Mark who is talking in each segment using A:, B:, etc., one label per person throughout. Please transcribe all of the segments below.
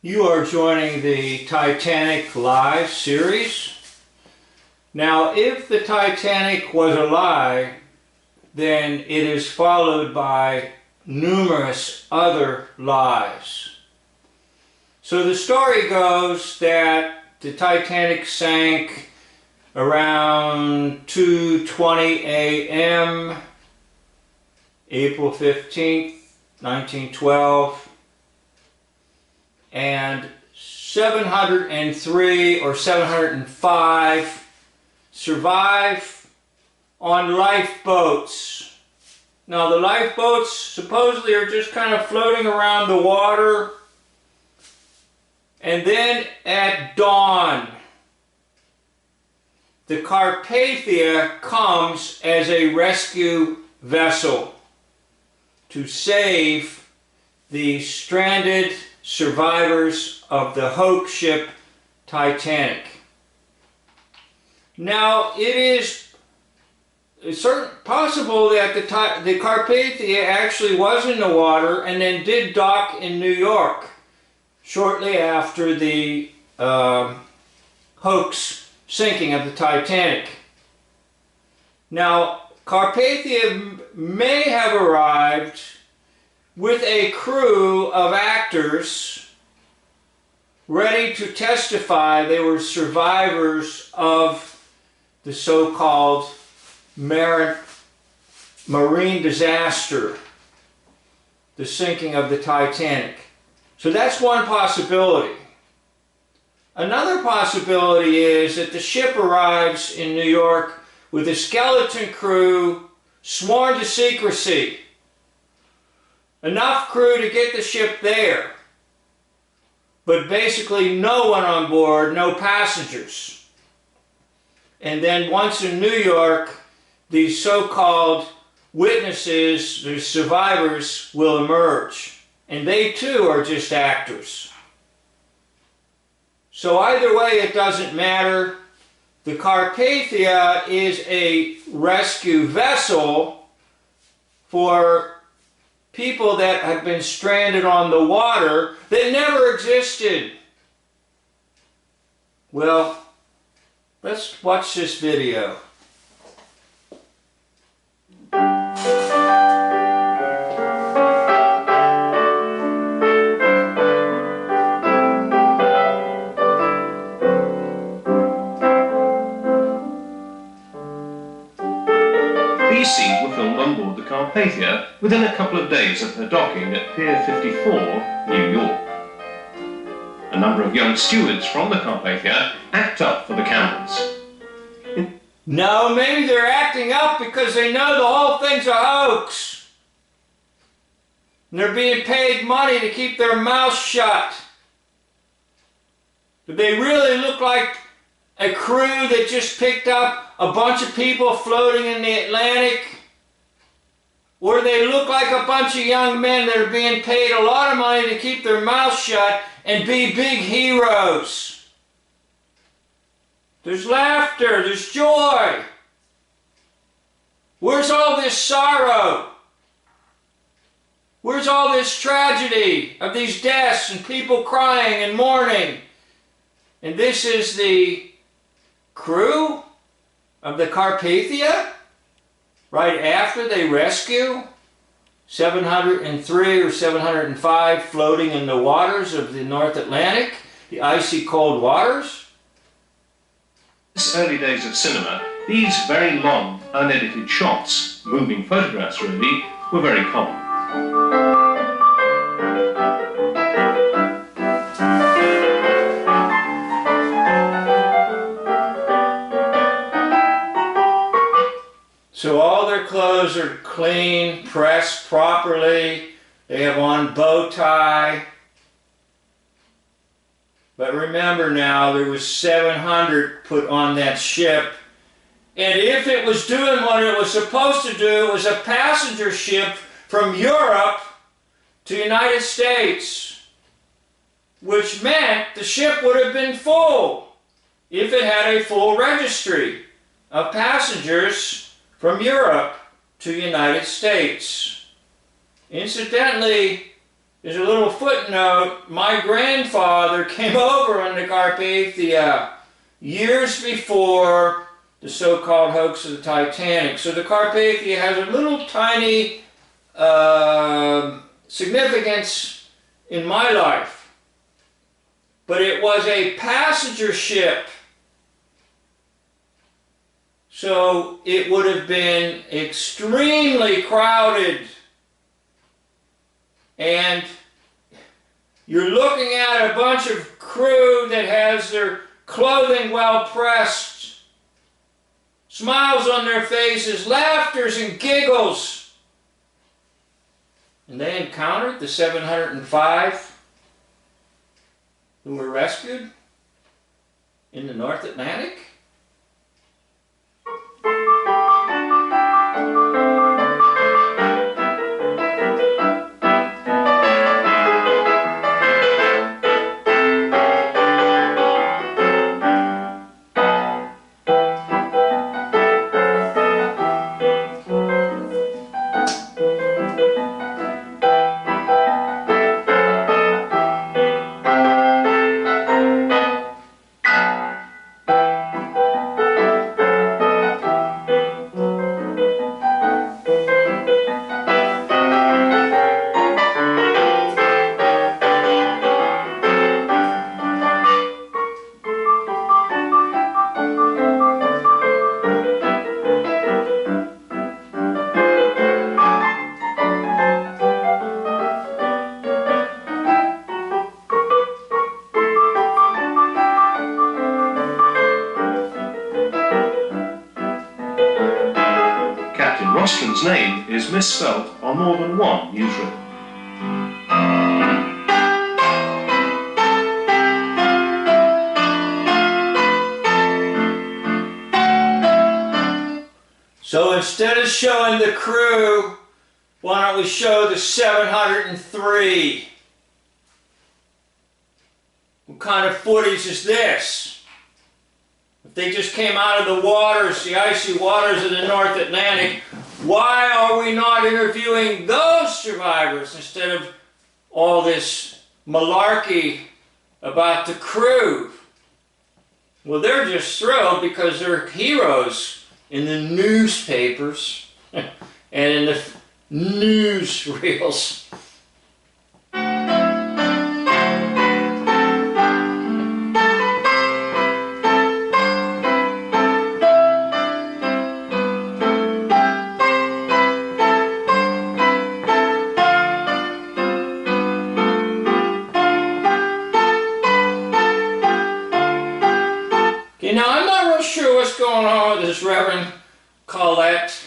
A: You are joining the Titanic Lie series. Now, if the Titanic was a lie, then it is followed by numerous other lies. So the story goes that the Titanic sank around 2:20 a.m. April 15th, 1912. And 703 or 705 survive on lifeboats. Now the lifeboats supposedly are just kind of floating around the water, and then at dawn the Carpathia comes as a rescue vessel to save the stranded survivors of the hoax ship Titanic. Now, it is possible that the Carpathia actually was in the water and then did dock in New York shortly after the hoax sinking of the Titanic. Now, Carpathia may have arrived with a crew of actors ready to testify they were survivors of the so-called marine disaster, the sinking of the Titanic. So that's one possibility. Another possibility is that the ship arrives in New York with a skeleton crew sworn to secrecy. Enough crew to get the ship there, but basically no one on board, no passengers. And then once in New York, these so-called witnesses, the survivors, will emerge. And they too are just actors. So either way, it doesn't matter. The Carpathia is a rescue vessel for people that have been stranded on the water that never existed. Well, let's watch this video.
B: These scenes were filmed on board the Carpathia within a couple of days of her docking at Pier 54, New York. A number of young stewards from the Carpathia act up for the cameras.
A: No, maybe they're acting up because they know the whole thing's a hoax. And they're being paid money to keep their mouths shut. Do they really look like a crew that just picked up a bunch of people floating in the Atlantic? Or do they look like a bunch of young men that are being paid a lot of money to keep their mouths shut and be big heroes? There's laughter, there's joy. Where's all this sorrow? Where's all this tragedy of these deaths and people crying and mourning? And this is the crew of the Carpathia right after they rescue 703 or 705 floating in the waters of the North Atlantic, the icy cold waters.
B: In the early days of cinema, these very long, unedited shots, moving photographs really, were very common.
A: So all their clothes are clean, pressed properly. They have on bow tie. But remember now, there was 700 put on that ship. And if it was doing what it was supposed to do, it was a passenger ship from Europe to the United States. Which meant the ship would have been full if it had a full registry of passengers from Europe to the United States. Incidentally, As a little footnote, my grandfather came over on the Carpathia years before the so-called hoax of the Titanic. So the Carpathia has a little tiny significance in my life. But it was a passenger ship. So it would have been extremely crowded. And you're looking at a bunch of crew that has their clothing well pressed, smiles on their faces, laughters and giggles. And they encountered the 705 who were rescued in the North Atlantic.
B: Rostron's name is misspelt on more than one newsreel.
A: So instead of showing the crew, why don't we show the 703? What kind of footage is this? If they just came out of the waters, the icy waters of the North Atlantic, why are we not interviewing those survivors instead of all this malarkey about the crew? Well, they're just thrilled because they're heroes in the newspapers and in the newsreels. Now, I'm not real sure what's going on with this Reverend Collette,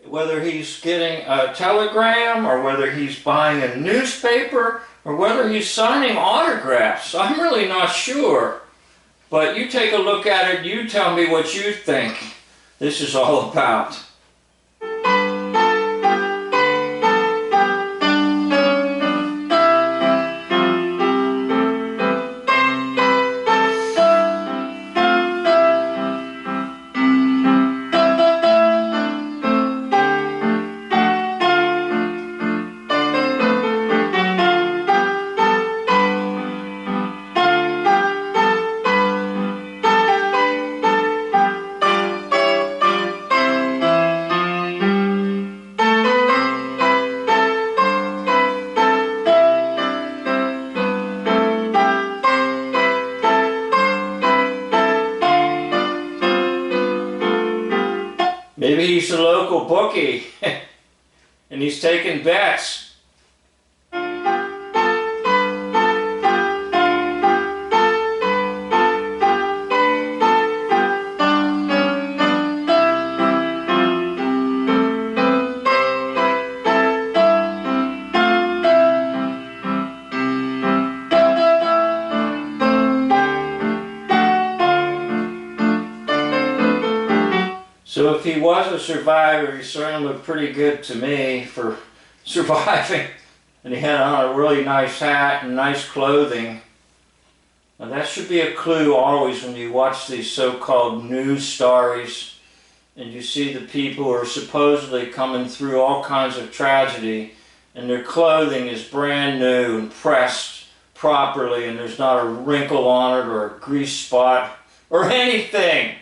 A: whether he's getting a telegram or whether he's buying a newspaper or whether he's signing autographs. I'm really not sure. But you take a look at it, you tell me what you think this is all about. Maybe he's a local bookie and he's taking bets. So if he was a survivor, he certainly looked pretty good to me for surviving. And he had on a really nice hat and nice clothing. Now that should be a clue always when you watch these so-called news stories and you see the people who are supposedly coming through all kinds of tragedy and their clothing is brand new and pressed properly, and there's not a wrinkle on it or a grease spot or anything.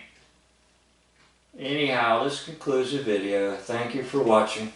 A: Anyhow, this concludes the video. Thank you for watching.